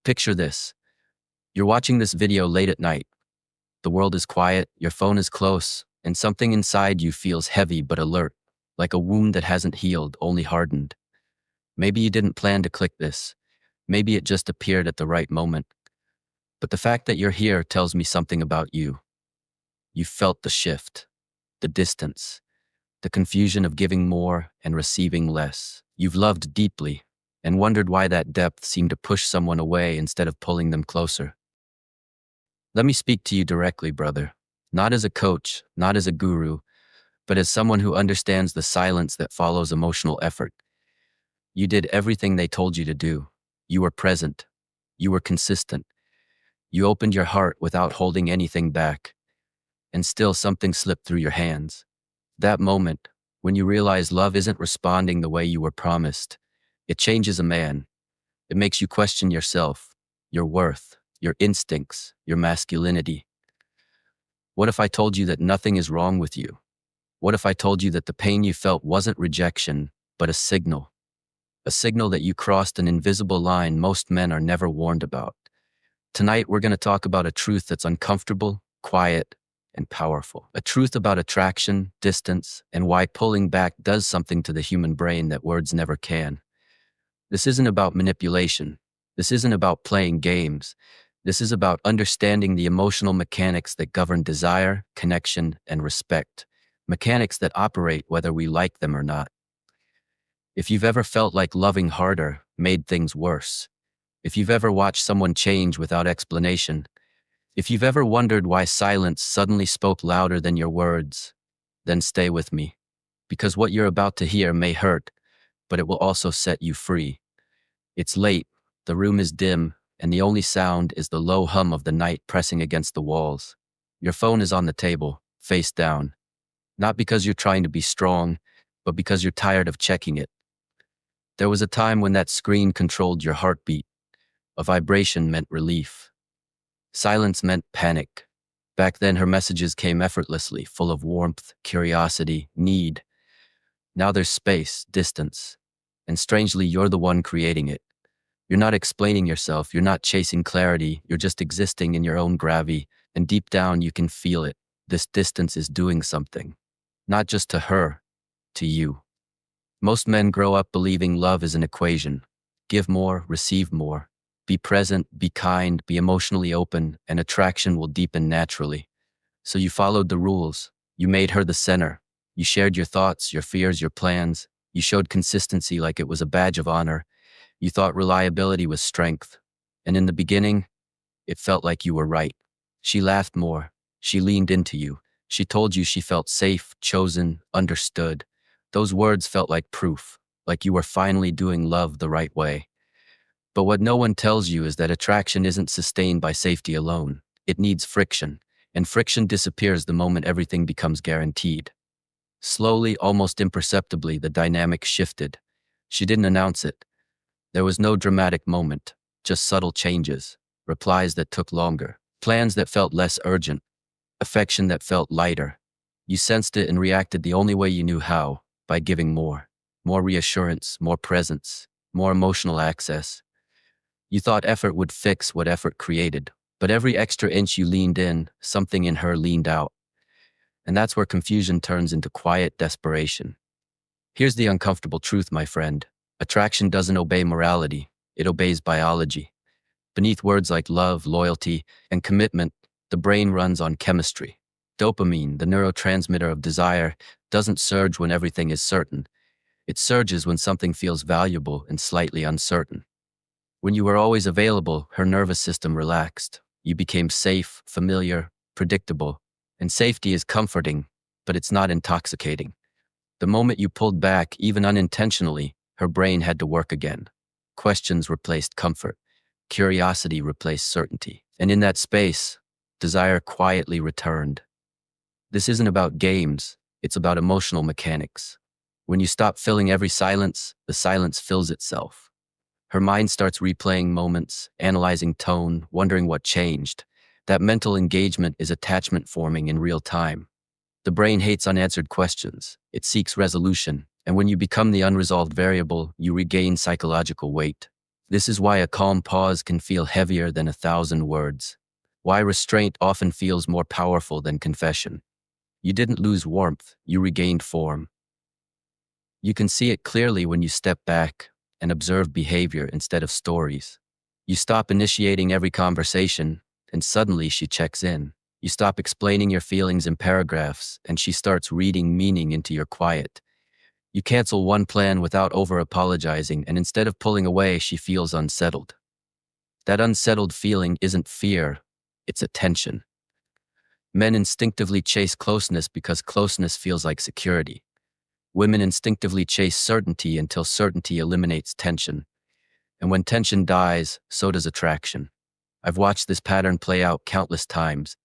Picture this. You're watching this video late at night. The world is quiet, your phone is close, and something inside you feels heavy but alert, like a wound that hasn't healed, only hardened. Maybe you didn't plan to click this. Maybe it just appeared at the right moment. But the fact that you're here tells me something about you. You felt the shift, the distance, the confusion of giving more and receiving less. You've loved deeply and wondered why that depth seemed to push someone away instead of pulling them closer. Let me speak to you directly, brother. Not as a coach, not as a guru, but as someone who understands the silence that follows emotional effort. You did everything they told you to do. You were present. You were consistent. You opened your heart without holding anything back. And still something slipped through your hands. That moment, when you realize love isn't responding the way you were promised, it changes a man. It makes you question yourself, your worth, your instincts, your masculinity. What if I told you that nothing is wrong with you? What if I told you that the pain you felt wasn't rejection, but a signal? A signal that you crossed an invisible line most men are never warned about. Tonight, we're going to talk about a truth that's uncomfortable, quiet, and powerful. A truth about attraction, distance, and why pulling back does something to the human brain that words never can. This isn't about manipulation. This isn't about playing games. This is about understanding the emotional mechanics that govern desire, connection, and respect. Mechanics that operate whether we like them or not. If you've ever felt like loving harder made things worse, if you've ever watched someone change without explanation, if you've ever wondered why silence suddenly spoke louder than your words, then stay with me. Because what you're about to hear may hurt, but it will also set you free. It's late, the room is dim, and the only sound is the low hum of the night pressing against the walls. Your phone is on the table, face down. Not because you're trying to be strong, but because you're tired of checking it. There was a time when that screen controlled your heartbeat. A vibration meant relief. Silence meant panic. Back then, her messages came effortlessly, full of warmth, curiosity, need. Now there's space, distance. And strangely, you're the one creating it. You're not explaining yourself, you're not chasing clarity, you're just existing in your own gravity, and deep down you can feel it. This distance is doing something. Not just to her, to you. Most men grow up believing love is an equation. Give more, receive more. Be present, be kind, be emotionally open, and attraction will deepen naturally. So you followed the rules. You made her the center. You shared your thoughts, your fears, your plans. You showed consistency like it was a badge of honor. You thought reliability was strength. And in the beginning, it felt like you were right. She laughed more. She leaned into you. She told you she felt safe, chosen, understood. Those words felt like proof, like you were finally doing love the right way. But what no one tells you is that attraction isn't sustained by safety alone. It needs friction, and friction disappears the moment everything becomes guaranteed. Slowly, almost imperceptibly, the dynamic shifted. She didn't announce it. There was no dramatic moment, just subtle changes, replies that took longer, plans that felt less urgent, affection that felt lighter. You sensed it and reacted the only way you knew how, by giving more. More reassurance, more presence, more emotional access. You thought effort would fix what effort created, but every extra inch you leaned in, something in her leaned out. And that's where confusion turns into quiet desperation. Here's the uncomfortable truth, my friend. Attraction doesn't obey morality, it obeys biology. Beneath words like love, loyalty, and commitment, the brain runs on chemistry. Dopamine, the neurotransmitter of desire, doesn't surge when everything is certain. It surges when something feels valuable and slightly uncertain. When you were always available, her nervous system relaxed. You became safe, familiar, predictable. And safety is comforting, but it's not intoxicating. The moment you pulled back, even unintentionally, her brain had to work again. Questions replaced comfort. Curiosity replaced certainty. And in that space, desire quietly returned. This isn't about games, it's about emotional mechanics. When you stop filling every silence, the silence fills itself. Her mind starts replaying moments, analyzing tone, wondering what changed. That mental engagement is attachment forming in real time. The brain hates unanswered questions. It seeks resolution. And when you become the unresolved variable, you regain psychological weight. This is why a calm pause can feel heavier than 1,000 words. Why restraint often feels more powerful than confession. You didn't lose warmth, you regained form. You can see it clearly when you step back and observe behavior instead of stories. You stop initiating every conversation, and suddenly she checks in. You stop explaining your feelings in paragraphs, and she starts reading meaning into your quiet. You cancel one plan without over-apologizing, and instead of pulling away, she feels unsettled. That unsettled feeling isn't fear, it's attention. Men instinctively chase closeness because closeness feels like security. Women instinctively chase certainty until certainty eliminates tension. And when tension dies, so does attraction. I've watched this pattern play out countless times.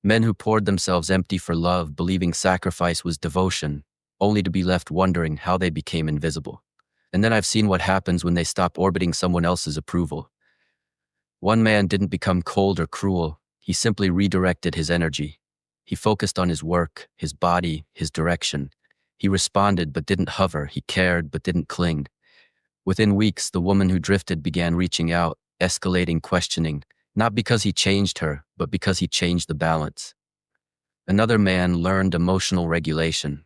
Men who poured themselves empty for love, believing sacrifice was devotion, only to be left wondering how they became invisible. And then I've seen what happens when they stop orbiting someone else's approval. One man didn't become cold or cruel, he simply redirected his energy. He focused on his work, his body, his direction. He responded but didn't hover, he cared but didn't cling. Within weeks, the woman who drifted began reaching out, escalating, questioning, not because he changed her, but because he changed the balance. Another man learned emotional regulation,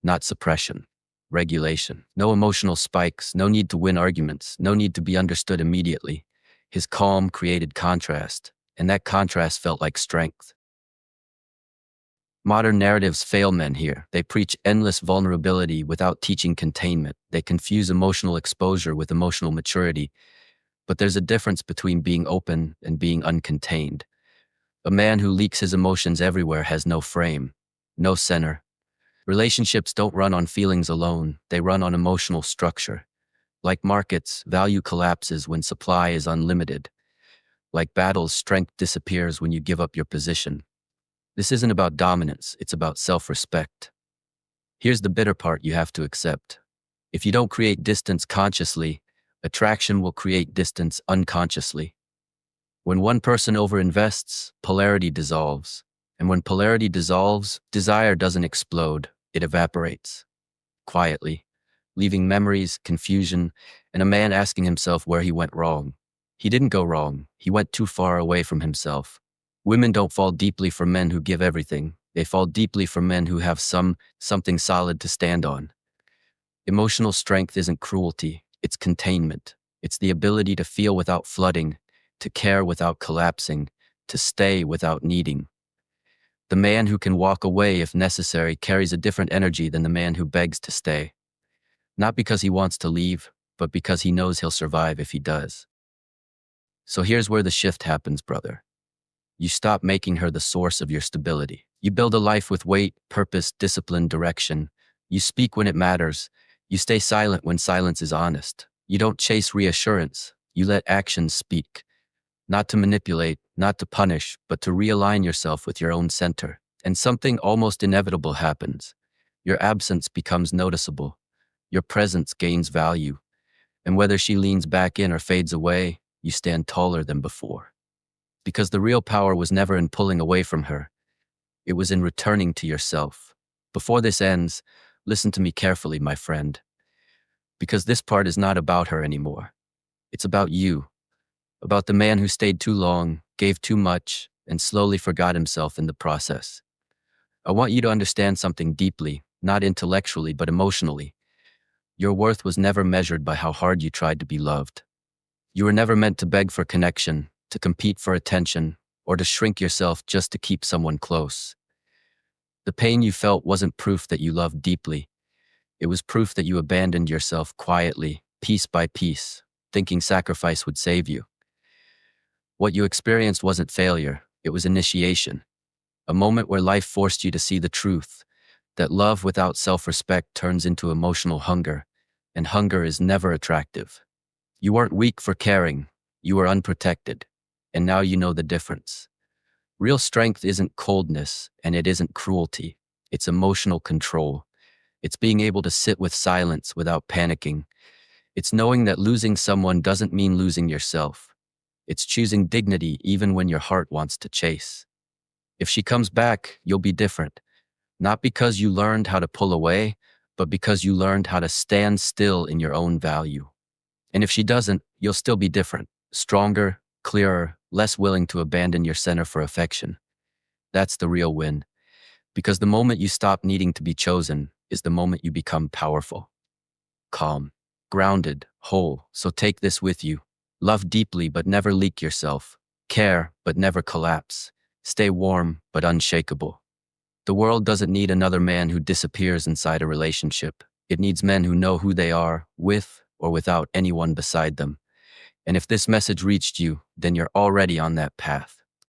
not suppression. Regulation. No emotional spikes, no need to win arguments, no need to be understood immediately. His calm created contrast, and that contrast felt like strength. Modern narratives fail men here. They preach endless vulnerability without teaching containment. They confuse emotional exposure with emotional maturity. But there's a difference between being open and being uncontained. A man who leaks his emotions everywhere has no frame, no center. Relationships don't run on feelings alone, they run on emotional structure. Like markets, value collapses when supply is unlimited. Like battles, strength disappears when you give up your position. This isn't about dominance, it's about self-respect. Here's the bitter part you have to accept. If you don't create distance consciously, attraction will create distance unconsciously. When one person overinvests, polarity dissolves. And when polarity dissolves, desire doesn't explode, it evaporates. Quietly, leaving memories, confusion, and a man asking himself where he went wrong. He didn't go wrong, he went too far away from himself. Women don't fall deeply for men who give everything. They fall deeply for men who have something solid to stand on. Emotional strength isn't cruelty, it's containment. It's the ability to feel without flooding, to care without collapsing, to stay without needing. The man who can walk away if necessary carries a different energy than the man who begs to stay. Not because he wants to leave, but because he knows he'll survive if he does. So here's where the shift happens, brother. You stop making her the source of your stability. You build a life with weight, purpose, discipline, direction. You speak when it matters. You stay silent when silence is honest. You don't chase reassurance. You let actions speak. Not to manipulate, not to punish, but to realign yourself with your own center. And something almost inevitable happens. Your absence becomes noticeable. Your presence gains value. And whether she leans back in or fades away, you stand taller than before. Because the real power was never in pulling away from her. It was in returning to yourself. Before this ends, listen to me carefully, my friend. Because this part is not about her anymore. It's about you. About the man who stayed too long, gave too much, and slowly forgot himself in the process. I want you to understand something deeply, not intellectually, but emotionally. Your worth was never measured by how hard you tried to be loved. You were never meant to beg for connection, to compete for attention, or to shrink yourself just to keep someone close. The pain you felt wasn't proof that you loved deeply. It was proof that you abandoned yourself quietly, piece by piece, thinking sacrifice would save you. What you experienced wasn't failure, it was initiation. A moment where life forced you to see the truth, that love without self-respect turns into emotional hunger, and hunger is never attractive. You weren't weak for caring, you were unprotected, and now you know the difference. Real strength isn't coldness, and it isn't cruelty. It's emotional control. It's being able to sit with silence without panicking. It's knowing that losing someone doesn't mean losing yourself. It's choosing dignity even when your heart wants to chase. If she comes back, you'll be different. Not because you learned how to pull away, but because you learned how to stand still in your own value. And if she doesn't, you'll still be different, stronger, clearer, less willing to abandon your center for affection. That's the real win. Because the moment you stop needing to be chosen is the moment you become powerful, calm, grounded, whole. So take this with you. Love deeply, but never leak yourself. Care, but never collapse. Stay warm, but unshakable. The world doesn't need another man who disappears inside a relationship. It needs men who know who they are, with or without anyone beside them. And if this message reached you, then you're already on that path.